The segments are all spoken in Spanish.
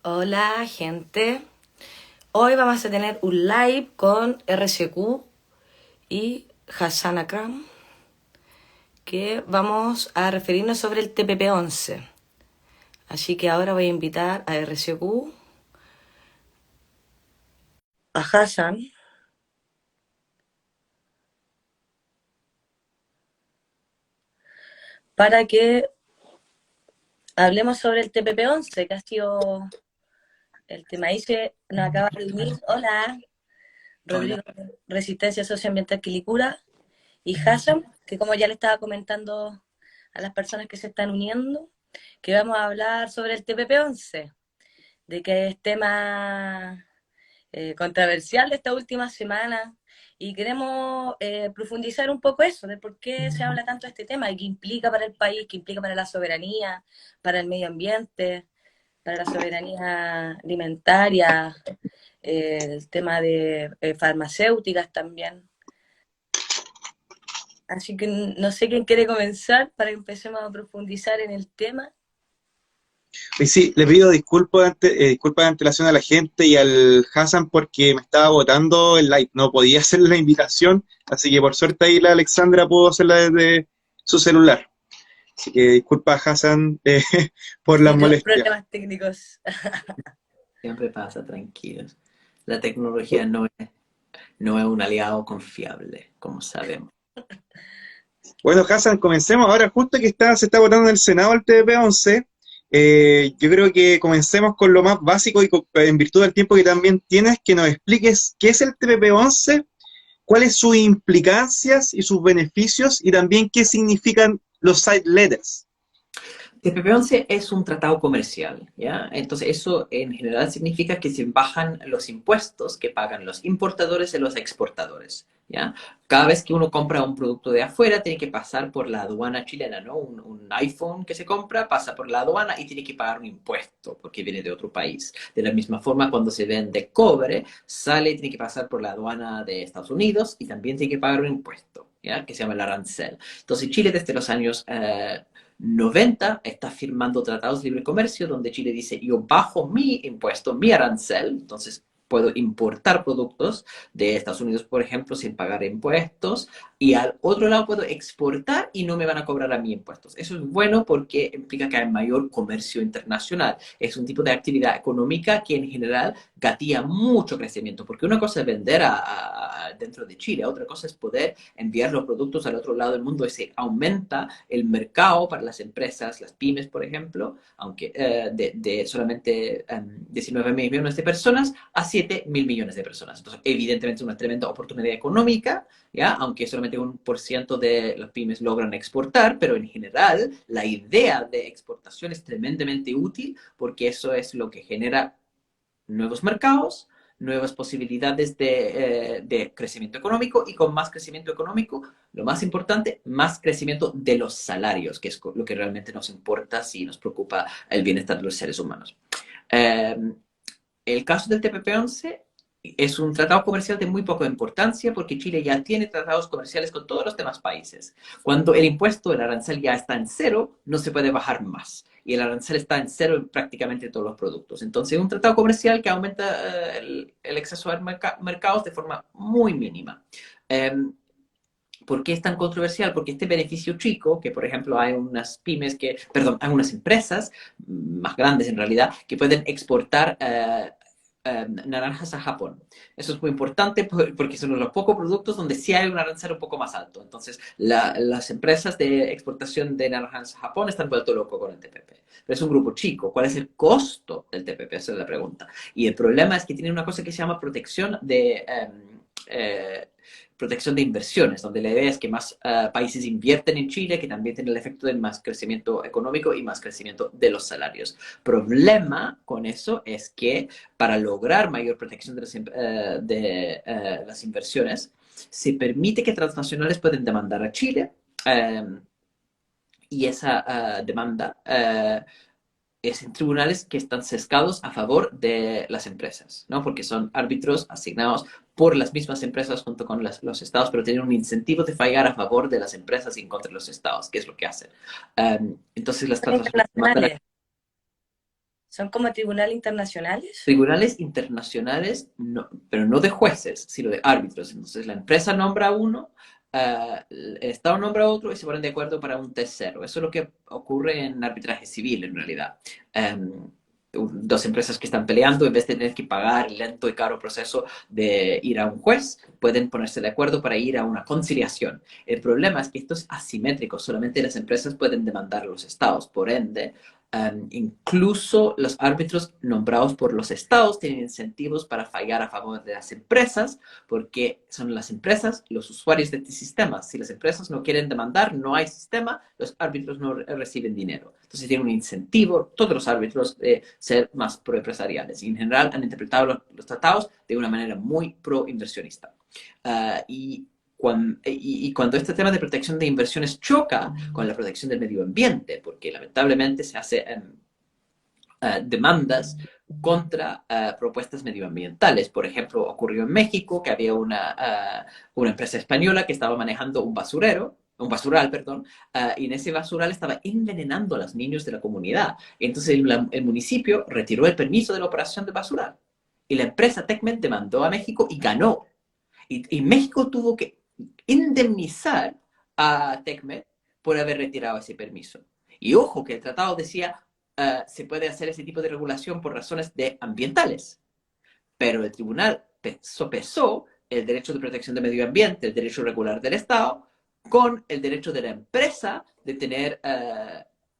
Hola, gente. Hoy vamos a tener un live con RCQ y Hassan Akram, que vamos a referirnos sobre el TPP-11. Así que ahora voy a invitar a RCQ, a Hassan, para que hablemos sobre el TPP-11, que ha sido el tema. Ahí se nos acaba de unir. Hola, Hola. Rodrigo, Resistencia Socioambiental Quilicura, y Hassan, que como ya le estaba comentando a las personas que se están uniendo, que vamos a hablar sobre el TPP-11, de que es tema controversial de esta última semana, y queremos profundizar un poco eso, de por qué se habla tanto de este tema y qué implica para el país, qué implica para la soberanía, para el medio ambiente, para la soberanía alimentaria, el tema de farmacéuticas también. Así que no sé quién quiere comenzar para que empecemos a profundizar en el tema. Y sí, le pido disculpas de antelación a la gente y al Hassan porque me estaba botando el live. No podía hacer la invitación, así que por suerte ahí la Alexandra pudo hacerla desde su celular. Así que disculpa, Hassan, por las Sí, tuve molestias. problemas técnicos. Siempre pasa, tranquilos. La tecnología no es un aliado confiable, como sabemos. Bueno, Hassan, comencemos. Ahora, justo que se está votando en el Senado el TP-11, yo creo que comencemos con lo más básico y en virtud del tiempo que también tienes, que nos expliques qué es el TPP-11, cuáles sus implicancias y sus beneficios y también qué significan los side letters. TPP-11 es un tratado comercial, ¿ya? Entonces eso en general significa que se bajan los impuestos que pagan los importadores y los exportadores, ¿ya? Cada vez que uno compra un producto de afuera tiene que pasar por la aduana chilena, ¿no? Un iPhone que se compra pasa por la aduana y tiene que pagar un impuesto porque viene de otro país. De la misma forma, cuando se vende cobre, sale y tiene que pasar por la aduana de Estados Unidos y también tiene que pagar un impuesto, ¿ya? Que se llama el arancel. Entonces Chile desde los años 90 está firmando tratados de libre comercio donde Chile dice yo bajo mi impuesto, mi arancel, entonces puedo importar productos de Estados Unidos, por ejemplo, sin pagar impuestos, y al otro lado puedo exportar y no me van a cobrar a mí impuestos. Eso es bueno porque implica que hay mayor comercio internacional. Es un tipo de actividad económica que en general gatilla mucho crecimiento, porque una cosa es vender dentro de Chile, otra cosa es poder enviar los productos al otro lado del mundo y se aumenta el mercado para las empresas, las pymes, por ejemplo, aunque de solamente 19 mil millones de personas a 7 mil millones de personas. Entonces, evidentemente es una tremenda oportunidad económica, ¿ya? Aunque solamente 1% de las pymes logran exportar, pero en general la idea de exportación es tremendamente útil porque eso es lo que genera nuevos mercados, nuevas posibilidades de crecimiento económico y con más crecimiento económico, lo más importante, más crecimiento de los salarios, que es lo que realmente nos importa si nos preocupa el bienestar de los seres humanos. Eh, el caso del TPP-11 es un tratado comercial de muy poca importancia porque Chile ya tiene tratados comerciales con todos los demás países. Cuando el impuesto, el arancel ya está en cero, no se puede bajar más. Y el arancel está en cero en prácticamente todos los productos. Entonces, es un tratado comercial que aumenta el acceso a mercados de forma muy mínima. Eh, ¿Por qué es tan controversial? Porque este beneficio chico, que por ejemplo hay unas pymes que, perdón, hay unas empresas más grandes en realidad, que pueden exportar naranjas a Japón. Eso es muy importante porque son los pocos productos donde sí hay un arancel un poco más alto. Entonces, las empresas de exportación de naranjas a Japón están vuelto locos con el TPP. Pero es un grupo chico. ¿Cuál es el costo del TPP? Esa es la pregunta. Y el problema es que tiene una cosa que se llama protección de inversiones, donde la idea es que más países invierten en Chile, que también tiene el efecto de más crecimiento económico y más crecimiento de los salarios. Problema con eso es que para lograr mayor protección de las inversiones, se permite que transnacionales pueden demandar a Chile y esa demanda es en tribunales que están sesgados a favor de las empresas, ¿no? Porque son árbitros asignados por las mismas empresas junto con los estados, pero tienen un incentivo de fallar a favor de las empresas y en contra de los estados, que es lo que hacen. Entonces las Son transnacionales demandan a... internacionales. ¿Son como tribunales internacionales? Tribunales internacionales, no, pero no de jueces, sino de árbitros. Entonces la empresa nombra a uno, el Estado nombra a otro y se ponen de acuerdo para un tercero. Eso es lo que ocurre en arbitraje civil, en realidad. Dos empresas que están peleando, en vez de tener que pagar el lento y caro proceso de ir a un juez, pueden ponerse de acuerdo para ir a una conciliación. El problema es que esto es asimétrico, solamente las empresas pueden demandar a los estados, por ende, incluso los árbitros nombrados por los estados tienen incentivos para fallar a favor de las empresas, porque son las empresas los usuarios de este sistema. Si las empresas no quieren demandar, no hay sistema, los árbitros no reciben dinero. Entonces tienen un incentivo, todos los árbitros, de ser más proempresariales. Y en general han interpretado los tratados de una manera muy pro-inversionista. Cuando este tema de protección de inversiones choca con la protección del medio ambiente, porque lamentablemente se hacen demandas contra propuestas medioambientales. Por ejemplo, ocurrió en México que había una empresa española que estaba manejando un basural, perdón, y en ese basural estaba envenenando a los niños de la comunidad. Entonces el municipio retiró el permiso de la operación de basural. Y la empresa Tecmet demandó a México y ganó. Y México tuvo que indemnizar a Tecmet por haber retirado ese permiso. Y ojo, que el tratado decía se puede hacer ese tipo de regulación por razones ambientales, pero el tribunal sopesó el derecho de protección del medio ambiente, el derecho regular del Estado, con el derecho de la empresa de tener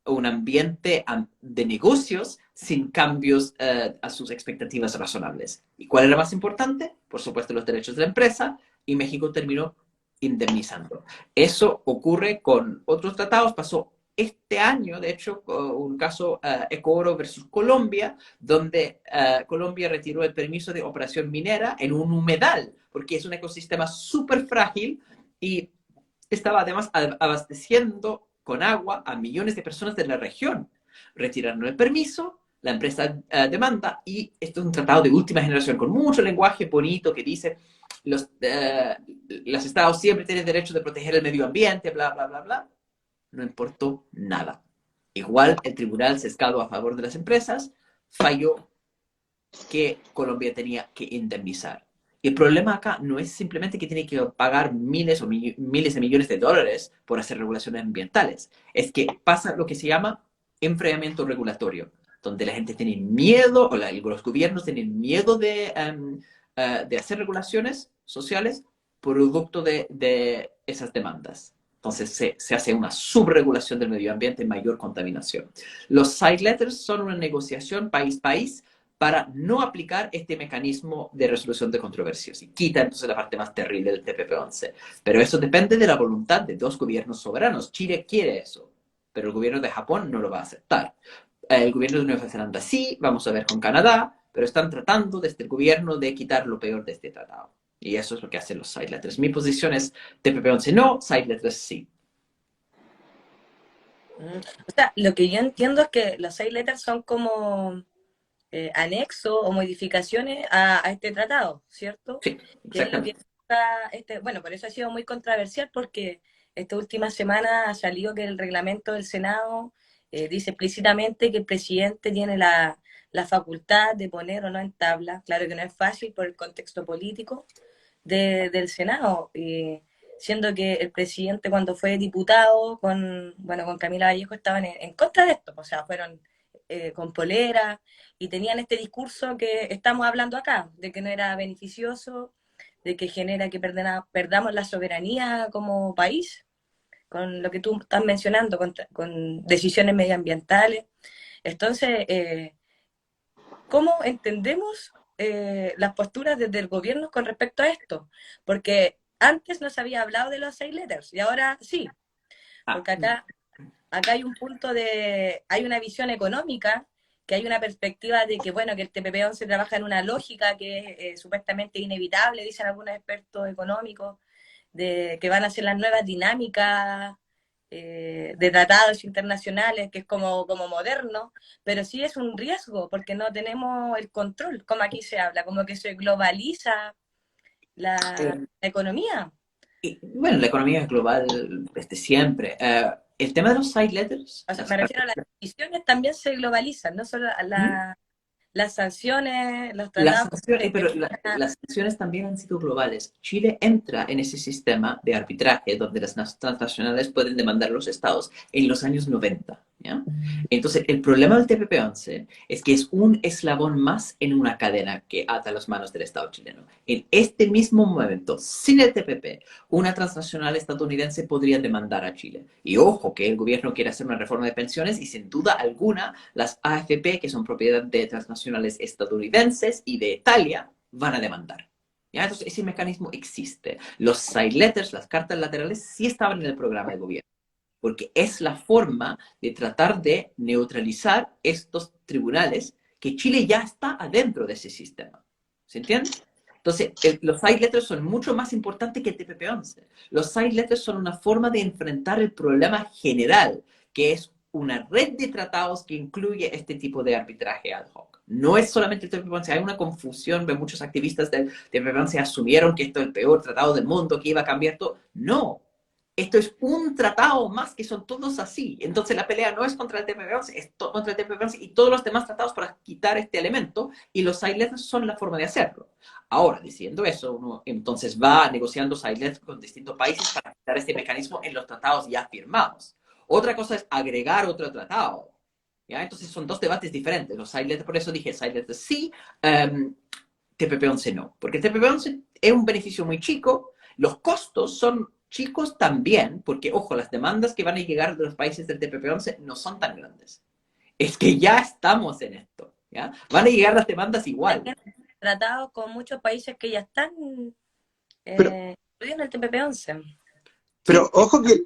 un ambiente de negocios sin cambios a sus expectativas razonables. ¿Y cuál era más importante? Por supuesto, los derechos de la empresa, y México terminó indemnizando. Eso ocurre con otros tratados, pasó este año, de hecho, un caso Ecooro versus Colombia, donde Colombia retiró el permiso de operación minera en un humedal, porque es un ecosistema súper frágil y estaba además abasteciendo con agua a millones de personas de la región. Retiraron el permiso, la empresa demanda, y esto es un tratado de última generación con mucho lenguaje bonito que dice los estados siempre tienen derecho de proteger el medio ambiente, bla, bla, bla, bla. No importó nada. Igual el tribunal sesgado a favor de las empresas falló que Colombia tenía que indemnizar. Y el problema acá no es simplemente que tiene que pagar miles o miles de millones de dólares por hacer regulaciones ambientales. Es que pasa lo que se llama enfriamiento regulatorio, donde la gente tiene miedo, o los gobiernos tienen miedo de hacer regulaciones sociales producto de esas demandas. Entonces se hace una subregulación del medio ambiente y mayor contaminación. Los side letters son una negociación país-país para no aplicar este mecanismo de resolución de controversias y quita entonces la parte más terrible del TPP-11. Pero eso depende de la voluntad de dos gobiernos soberanos. Chile quiere eso, pero el gobierno de Japón no lo va a aceptar. El gobierno de Nueva Zelanda sí, vamos a ver con Canadá, pero están tratando desde el gobierno de quitar lo peor de este tratado. Y eso es lo que hacen los side letters. Mi posición es TPP-11 no, side letters sí. O sea, lo que yo entiendo es que los 6 letters son como anexo o modificaciones a este tratado, ¿cierto? Sí, Que es lo que exactamente. está, bueno, por eso ha sido muy controversial, porque esta última semana ha salido que el reglamento del Senado dice explícitamente que el presidente tiene la facultad de poner o no en tabla, claro que no es fácil por el contexto político del Senado, siendo que el presidente cuando fue diputado con Camila Vallejo estaban en contra de esto, o sea, fueron con polera y tenían este discurso que estamos hablando acá, de que no era beneficioso, de que genera que perdamos la soberanía como país, con lo que tú estás mencionando, con decisiones medioambientales. Entonces, ¿cómo entendemos las posturas desde el gobierno con respecto a esto? Porque antes no se había hablado de los 6 letters y ahora sí, Ah, porque acá hay un punto hay una visión económica, que hay una perspectiva de que, bueno, que el TPP-11 trabaja en una lógica que es supuestamente inevitable, dicen algunos expertos económicos, de que van a ser las nuevas dinámicas de tratados internacionales, que es como moderno, pero sí es un riesgo, porque no tenemos el control, como aquí se habla, como que se globaliza la eh, economía. bueno, la economía es global desde siempre. El tema de los side letters, O sea, me refiero a las decisiones también se globalizan, no solo a ¿Mm? las sanciones, los Las tratados. sanciones, pero las sanciones también han sido globales. Chile entra en ese sistema de arbitraje donde las transnacionales pueden demandar a los estados en los años 90. ¿Ya? Entonces, el problema del TPP-11 es que es un eslabón más en una cadena que ata las manos del Estado chileno. En este mismo momento, sin el TPP, una transnacional estadounidense podría demandar a Chile. Y ojo, que el gobierno quiere hacer una reforma de pensiones y sin duda alguna las AFP, que son propiedad de transnacionales estadounidenses y de Italia, van a demandar. ¿Ya? Entonces, ese mecanismo existe. Los side letters, las cartas laterales, sí estaban en el programa de gobierno, porque es la forma de tratar de neutralizar estos tribunales que Chile ya está adentro de ese sistema. ¿Se entiende? Entonces, los side letters son mucho más importantes que el TPP-11. Los side letters son una forma de enfrentar el problema general, que es una red de tratados que incluye este tipo de arbitraje ad hoc. No es solamente el TPP-11, hay una confusión, de muchos activistas del TPP-11 asumieron que esto es el peor tratado del mundo, que iba a cambiar todo. No, esto es un tratado más que son todos así. Entonces la pelea no es contra el TPP-11, es contra el TPP-11 y todos los demás tratados para quitar este elemento, y los side letters son la forma de hacerlo. Ahora, diciendo eso, uno entonces va negociando side letters con distintos países para quitar este mecanismo en los tratados ya firmados. Otra cosa es agregar otro tratado. ¿Ya? Entonces son dos debates diferentes. Los side letters, por eso dije side letters sí, TPP-11 no. Porque el TPP-11 es un beneficio muy chico, los costos son chicos también, porque, ojo, las demandas que van a llegar de los países del TPP-11 no son tan grandes. Es que ya estamos en esto, ¿ya? Van a llegar las demandas igual. Tratados con muchos países que ya están Pero, incluidos en el TPP-11. pero Sí, ojo que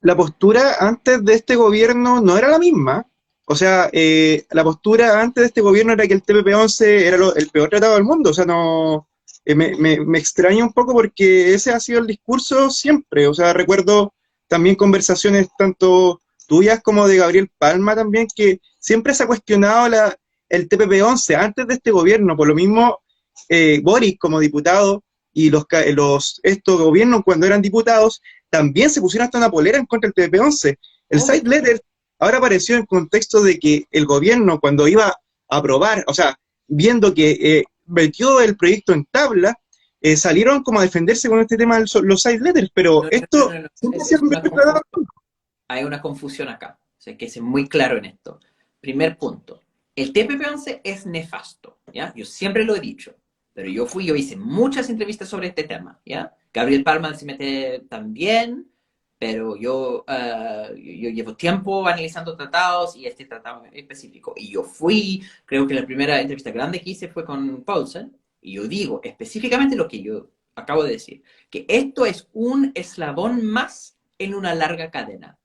la postura antes de este gobierno no era la misma. O sea, la postura antes de este gobierno era que el TPP-11 era el peor tratado del mundo. O sea, no, me extraña un poco porque ese ha sido el discurso siempre. O sea, recuerdo también conversaciones tanto tuyas como de Gabriel Palma también, que siempre se ha cuestionado el TPP-11 antes de este gobierno. Por lo mismo, Boris como diputado y estos gobiernos cuando eran diputados también se pusieron hasta una polera en contra del TPP-11. El obvio. side letter ahora apareció en contexto de que el gobierno cuando iba a aprobar, o sea, viendo que metió el proyecto en tabla, salieron como a defenderse con este tema de los side letters, pero No, no, no, esto no, no. siempre ha sido Es el una mejor tratado. confusión. Hay una confusión acá. O sea, que es muy claro en esto. Primer punto. El TPP-11 es nefasto, ¿ya? Yo siempre lo he dicho. Pero yo hice muchas entrevistas sobre este tema, ¿ya? Gabriel Palma se mete también, pero yo llevo tiempo analizando tratados y este tratado en específico. Y yo creo que la primera entrevista grande que hice fue con Paulsen, y yo digo específicamente lo que yo acabo de decir, que esto es un eslabón más en una larga cadena.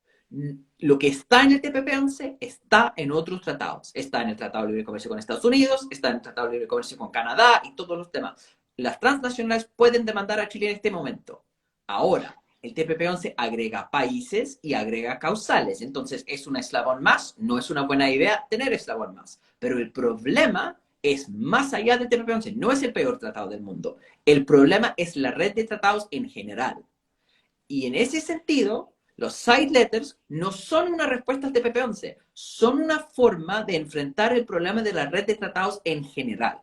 Lo que está en el TPP-11 está en otros tratados. Está en el Tratado de Libre Comercio con Estados Unidos, está en el Tratado de Libre Comercio con Canadá y todos los demás. Las transnacionales pueden demandar a Chile en este momento. Ahora, el TPP-11 agrega países y agrega causales. Entonces, ¿es un eslabón más? No es una buena idea tener eslabón más. Pero el problema es más allá del TPP-11. No es el peor tratado del mundo. El problema es la red de tratados en general. Y en ese sentido, los side letters no son una respuesta al TPP-11, son una forma de enfrentar el problema de la red de tratados en general.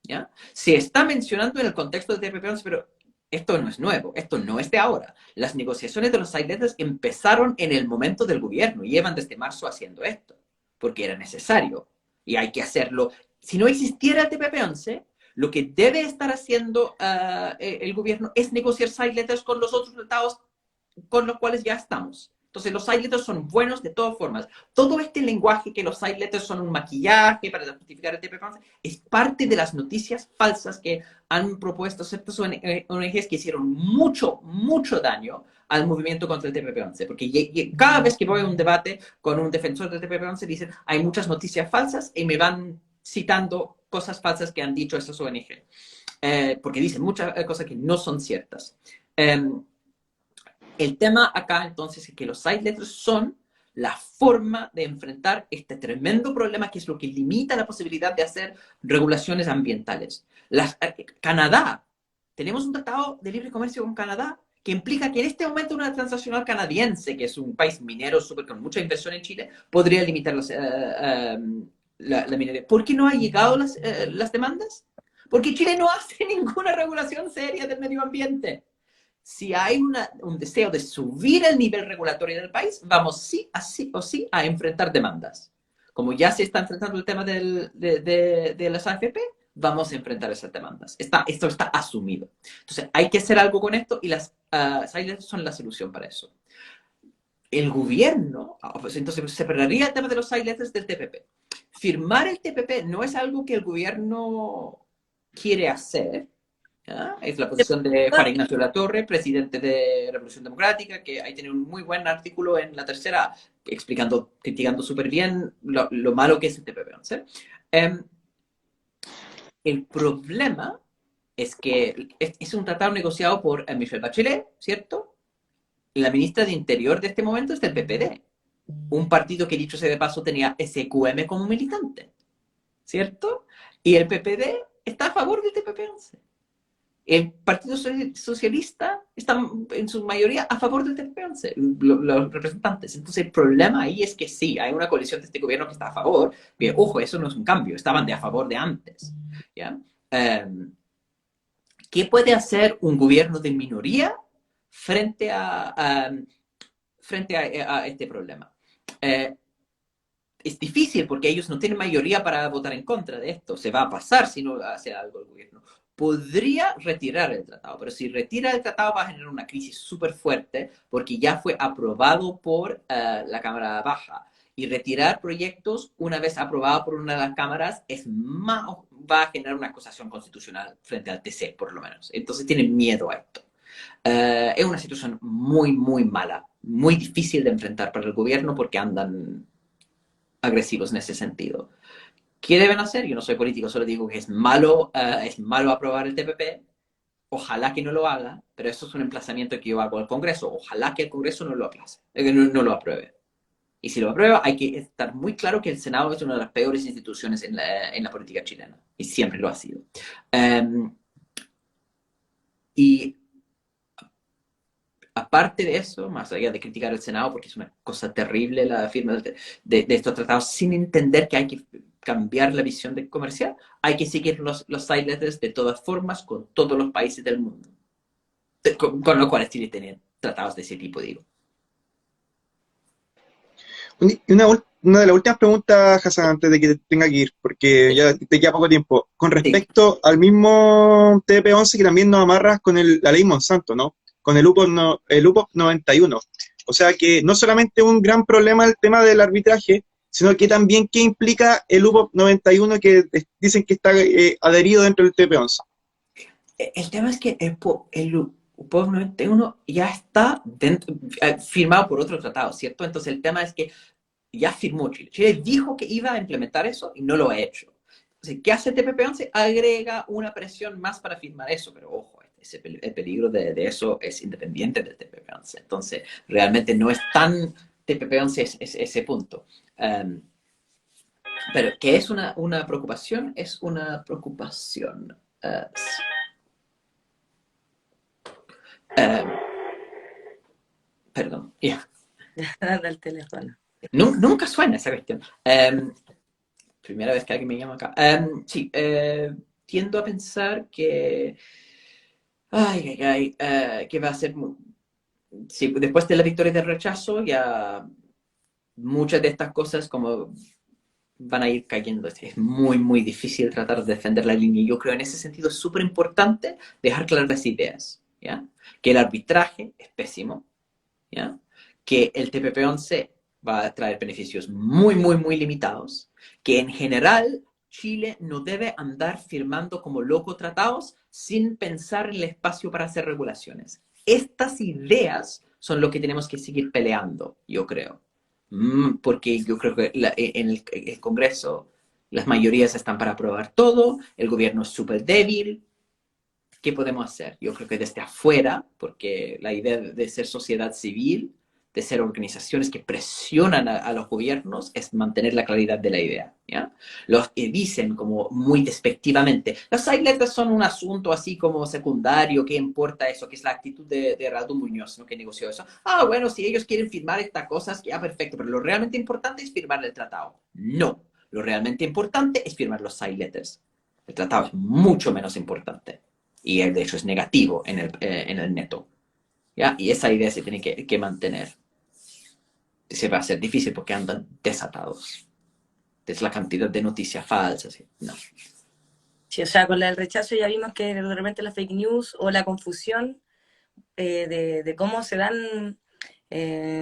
¿Ya? Se está mencionando en el contexto del TPP-11, pero esto no es nuevo, esto no es de ahora. Las negociaciones de los side letters empezaron en el momento del gobierno y llevan desde marzo haciendo esto, porque era necesario y hay que hacerlo. Si no existiera el TPP-11, lo que debe estar haciendo el gobierno es negociar side letters con los otros tratados con los cuales ya estamos. Entonces, los side letters son buenos de todas formas. Todo este lenguaje que los side letters son un maquillaje para justificar el TPP-11 es parte de las noticias falsas que han propuesto ciertas ONGs que hicieron mucho, mucho daño al movimiento contra el TPP-11. Porque cada vez que voy a un debate con un defensor del TPP-11 dicen, hay muchas noticias falsas y me van citando cosas falsas que han dicho esas ONG. Porque dicen muchas cosas que no son ciertas. El tema acá entonces es que los side letters son la forma de enfrentar este tremendo problema que es lo que limita la posibilidad de hacer regulaciones ambientales. Canadá, tenemos un tratado de libre comercio con Canadá que implica que en este momento una transnacional canadiense, que es un país minero súper con mucha inversión en Chile, podría limitar la minería. ¿Por qué no han llegado las demandas? Porque Chile no hace ninguna regulación seria del medio ambiente. Si hay un deseo de subir el nivel regulatorio del país, vamos sí o sí a enfrentar demandas. Como ya se está enfrentando el tema de las AFP, vamos a enfrentar esas demandas. Esto está asumido. Entonces, hay que hacer algo con esto y las silos son la solución para eso. El gobierno, pues entonces separaría el tema de los silos del TPP. Firmar el TPP no es algo que el gobierno quiere hacer. ¿Ya? Es la posición de Juan Ignacio Latorre, presidente de Revolución Democrática, que ahí tiene un muy buen artículo en La Tercera criticando súper bien lo malo que es el TPP-11. El problema es que es un tratado negociado por Michelle Bachelet, ¿cierto? Y la ministra de Interior de este momento es del PPD, un partido que, dicho sea de paso, tenía SQM como militante, ¿cierto? Y el PPD está a favor del TPP-11. El Partido Socialista está en su mayoría a favor del TPP-11, los representantes. Entonces el problema ahí es que sí, hay una coalición de este gobierno que está a favor, que ojo, eso no es un cambio, estaban de a favor de antes. ¿Ya? ¿Qué puede hacer un gobierno de minoría frente a este problema? Es difícil porque ellos no tienen mayoría para votar en contra de esto. Se va a pasar si no hace algo el gobierno. Podría retirar el tratado, pero si retira el tratado va a generar una crisis súper fuerte porque ya fue aprobado por la Cámara Baja. Y retirar proyectos una vez aprobado por una de las cámaras va a generar una acusación constitucional frente al TC, por lo menos. Entonces tienen miedo a esto. Es una situación muy, muy mala, muy difícil de enfrentar para el gobierno porque andan agresivos en ese sentido. ¿Qué deben hacer? Yo no soy político, solo digo que es malo aprobar el TPP. Ojalá que no lo haga, pero eso es un emplazamiento que yo hago al Congreso. Ojalá que el Congreso no lo aplace, no lo apruebe. Y si lo aprueba, hay que estar muy claro que el Senado es una de las peores instituciones en la política chilena. Y siempre lo ha sido. Y aparte de eso, más allá de criticar el Senado, porque es una cosa terrible la firma de estos tratados, sin entender que hay que cambiar la visión comercial, hay que seguir los side letters de todas formas con todos los países del mundo. Con lo cual Chile tiene tratados de ese tipo, digo. Una de las últimas preguntas, Hassan, antes de que tenga que ir, porque ya te queda poco tiempo. Con respecto al mismo TP11 que también nos amarras con la ley Monsanto, ¿no? Con el UPOP 91. O sea que no solamente un gran problema el tema del arbitraje, sino que también qué implica el UPOP 91 que dicen que está adherido dentro del TP11. El tema es que el UPOP 91 ya está firmado por otro tratado, ¿cierto? Entonces el tema es que ya firmó Chile. Chile dijo que iba a implementar eso y no lo ha hecho. Entonces, ¿qué hace el TPP-11? Agrega una presión más para firmar eso, pero ojo, el peligro de eso es independiente del TPP-11. Entonces, realmente no es tan TPP-11 es ese punto. Pero que es una preocupación, es una preocupación. Perdón, ya. Del teléfono. Nunca suena esa cuestión. Primera vez que alguien me llama acá. Sí, tiendo a pensar que que va a ser sí, después de la victoria del rechazo ya muchas de estas cosas como van a ir cayendo. Es muy, muy difícil tratar de defender la línea. Yo creo en ese sentido es súper importante dejar claras las ideas, ¿ya? Que el arbitraje es pésimo, ¿ya? Que el TPP-11 va a traer beneficios muy, muy, muy limitados, que en general Chile no debe andar firmando como loco tratados sin pensar en el espacio para hacer regulaciones. Estas ideas son lo que tenemos que seguir peleando, yo creo. Porque yo creo que en el Congreso las mayorías están para aprobar todo, el gobierno es súper débil. ¿Qué podemos hacer? Yo creo que desde afuera, porque la idea de ser sociedad civil, de ser organizaciones que presionan a los gobiernos es mantener la claridad de la idea, ¿ya? Los que dicen como muy despectivamente, las side letters son un asunto así como secundario, ¿qué importa eso? Que es la actitud de Radu Muñoz, ¿no? Que negoció eso. Ah, bueno, si ellos quieren firmar estas cosas, ya perfecto, pero lo realmente importante es firmar el tratado. No, lo realmente importante es firmar los side letters. El tratado es mucho menos importante y de hecho es negativo en el neto, ¿ya? Y esa idea se tiene que mantener. Se va a ser difícil porque andan desatados. Es la cantidad de noticias falsas. No. Sí, o sea, con el rechazo ya vimos que de repente la fake news o la confusión de cómo se dan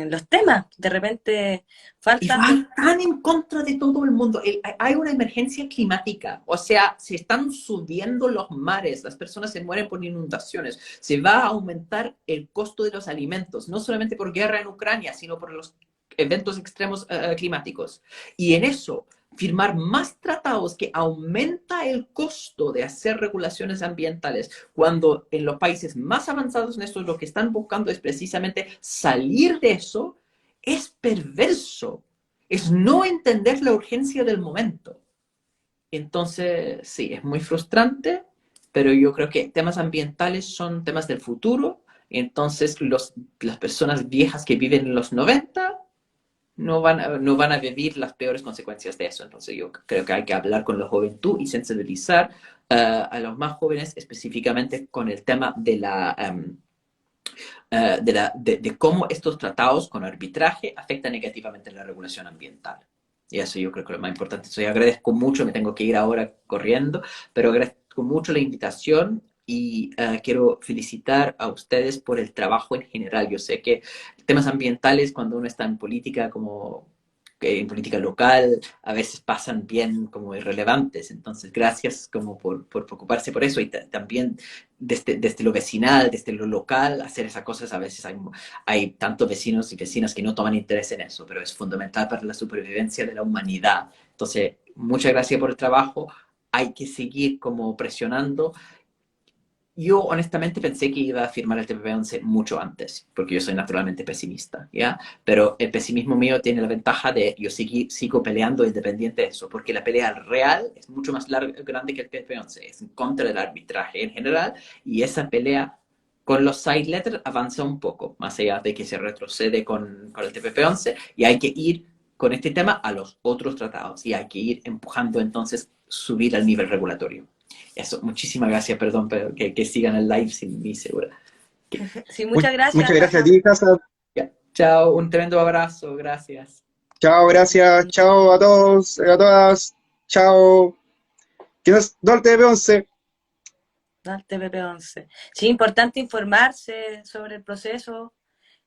los temas. De repente Y faltan... van tan en contra de todo el mundo. Hay una emergencia climática. O sea, se están subiendo los mares. Las personas se mueren por inundaciones. Se va a aumentar el costo de los alimentos. No solamente por guerra en Ucrania, sino por los eventos extremos climáticos. Y en eso, firmar más tratados que aumenta el costo de hacer regulaciones ambientales, cuando en los países más avanzados en esto lo que están buscando es precisamente salir de eso, es perverso. Es no entender la urgencia del momento. Entonces, sí, es muy frustrante, pero yo creo que temas ambientales son temas del futuro. Entonces, las personas viejas que viven en los 90 no van a vivir las peores consecuencias de eso. Entonces yo creo que hay que hablar con la juventud y sensibilizar a los más jóvenes específicamente con el tema de cómo estos tratados con arbitraje afectan negativamente la regulación ambiental. Y eso yo creo que es lo más importante. Yo agradezco mucho, me tengo que ir ahora corriendo, pero agradezco mucho la invitación y quiero felicitar a ustedes por el trabajo en general. Yo sé que temas ambientales, cuando uno está en política como en política local, a veces pasan bien como irrelevantes. Entonces, gracias como por preocuparse por eso y también desde lo vecinal, desde lo local, hacer esas cosas. A veces hay tantos vecinos y vecinas que no toman interés en eso, pero es fundamental para la supervivencia de la humanidad. Entonces, muchas gracias por el trabajo. Hay que seguir como presionando. Yo honestamente pensé que iba a firmar el TPP-11 mucho antes, porque yo soy naturalmente pesimista, ¿ya? Pero el pesimismo mío tiene la ventaja de yo sigo peleando independiente de eso, porque la pelea real es mucho más grande que el TPP-11, es en contra del arbitraje en general, y esa pelea con los side letters avanza un poco, más allá de que se retrocede con el TPP-11, y hay que ir con este tema a los otros tratados, y hay que ir empujando entonces subir al nivel regulatorio. Eso, muchísimas gracias, perdón, pero que sigan el live sin mí, segura. Sí, muchas gracias. Muchas gracias a ti, Casa. Ya. Chao, un tremendo abrazo, gracias. Chao, gracias. Chao a todos, a todas. Chao. ¿Quién es Duarte de P11? ¿No? El TPP-11. Sí, importante informarse sobre el proceso.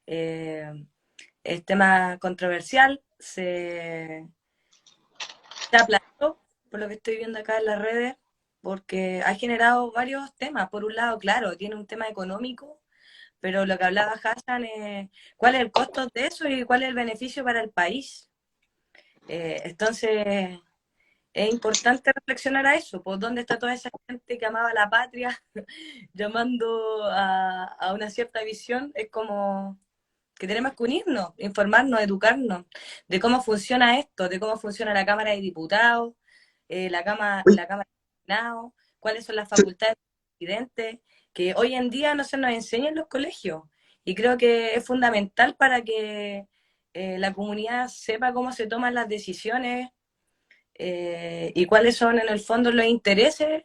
Es tema controversial. Se aplazó, por lo que estoy viendo acá en las redes, porque ha generado varios temas. Por un lado, claro, tiene un tema económico, pero lo que hablaba Hassan es cuál es el costo de eso y cuál es el beneficio para el país. Entonces, es importante reflexionar a eso, pues dónde está toda esa gente que amaba la patria, llamando a una cierta visión. Es como que tenemos que unirnos, informarnos, educarnos de cómo funciona esto, de cómo funciona la Cámara de Diputados, Uy, la Cámara de Senado, cuáles son las se- facultades del presidente, que hoy en día no se nos enseña en los colegios. Y creo que es fundamental para que la comunidad sepa cómo se toman las decisiones y cuáles son en el fondo los intereses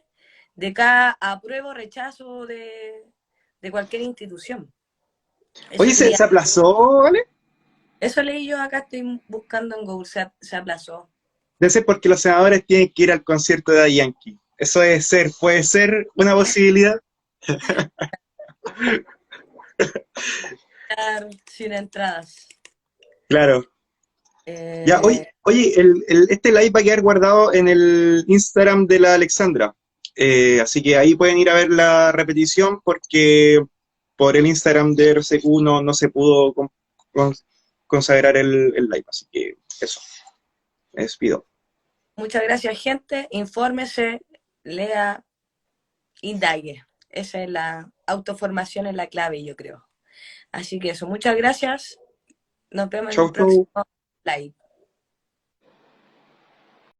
de cada apruebo o rechazo de cualquier institución. Eso Oye, quería. se aplazó, ¿vale? Eso leí yo acá, estoy buscando en Google, se aplazó. Debe ser porque los senadores tienen que ir al concierto de Daddy Yankee. Eso puede ser una posibilidad. Sin entradas. Claro. Ya, Eh, oye, este live va a quedar guardado en el Instagram de la Alexandra. Así que ahí pueden ir a ver la repetición porque por el Instagram de RCQ no se pudo con- consagrar el live. Así que eso, me despido. muchas gracias, gente. Infórmese, lea, indague. Esa es la autoformación, es la clave, yo creo. Así que eso, muchas gracias Nos vemos en Chau, un próximo chau. live.